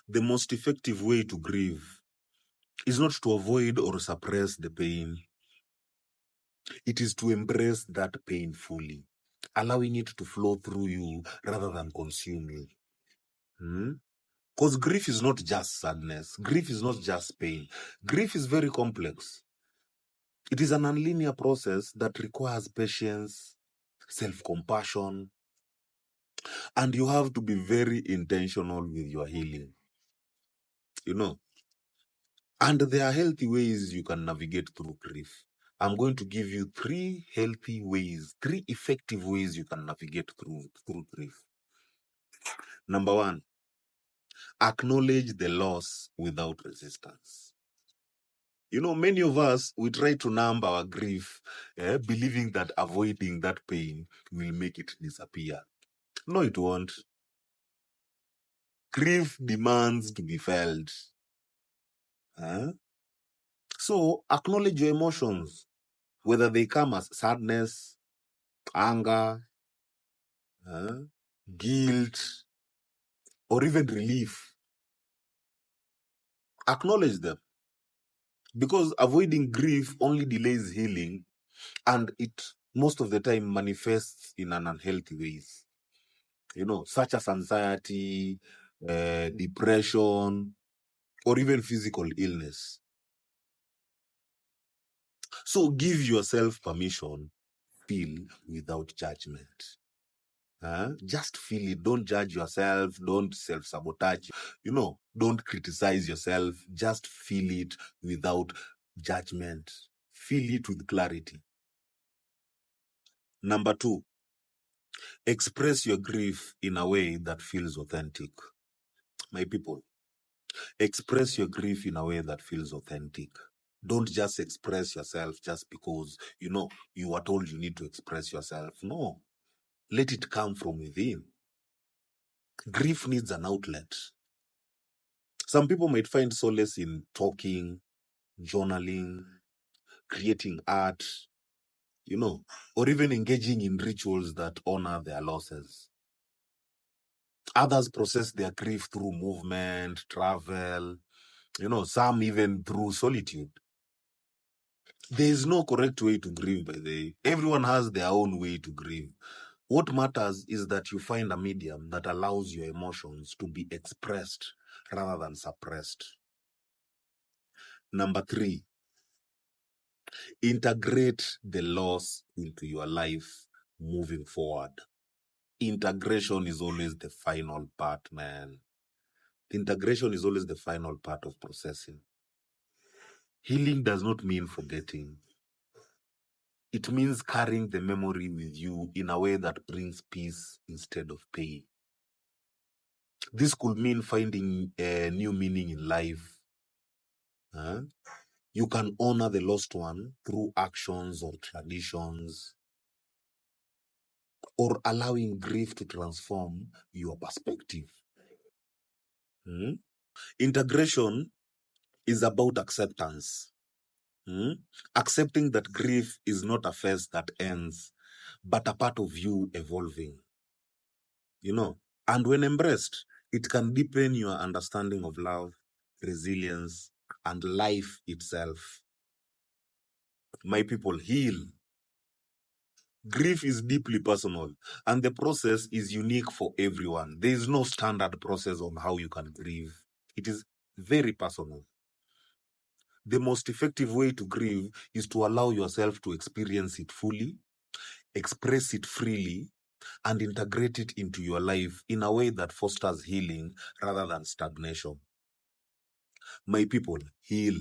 The most effective way to grieve is not to avoid or suppress the pain. It is to embrace that pain fully, allowing it to flow through you rather than consume you. Because grief is not just sadness. Grief is not just pain. Grief is very complex. It is an nonlinear process that requires patience, self-compassion, and you have to be very intentional with your healing. And there are healthy ways you can navigate through grief. I'm going to give you 3 healthy ways, 3 effective ways you can navigate through grief. Number 1, acknowledge the loss without resistance. Many of us, we try to numb our grief, believing that avoiding that pain will make it disappear. No, it won't. Grief demands to be felt. So acknowledge your emotions, whether they come as sadness, anger, guilt, or even relief. Acknowledge them. Because avoiding grief only delays healing, and it most of the time manifests in an unhealthy ways. Such as anxiety, depression, or even physical illness. So give yourself permission, feel without judgment. Just feel it. Don't judge yourself. Don't self-sabotage. Don't criticize yourself. Just feel it without judgment. Feel it with clarity. Number 2, express your grief in a way that feels authentic. My people, express your grief in a way that feels authentic. Don't just express yourself just because, you were told you need to express yourself. No. Let it come from within. Grief needs an outlet. Some people might find solace in talking, journaling, creating art, or even engaging in rituals that honor their losses. Others process their grief through movement, travel, some even through solitude. There is no correct way to grieve, by the way. Everyone has their own way to grieve. What matters is that you find a medium that allows your emotions to be expressed rather than suppressed. Number 3, integrate the loss into your life moving forward. Integration is always the final part, man. Integration is always the final part of processing. Healing does not mean forgetting. It means carrying the memory with you in a way that brings peace instead of pain. This could mean finding a new meaning in life. You can honor the lost one through actions or traditions, or allowing grief to transform your perspective. Integration is about acceptance. Accepting that grief is not a phase that ends, but a part of you evolving. And when embraced, it can deepen your understanding of love, resilience, and life itself. My people, heal. Grief is deeply personal, and the process is unique for everyone. There is no standard process on how you can grieve. It is very personal. The most effective way to grieve is to allow yourself to experience it fully, express it freely, and integrate it into your life in a way that fosters healing rather than stagnation. My people, heal.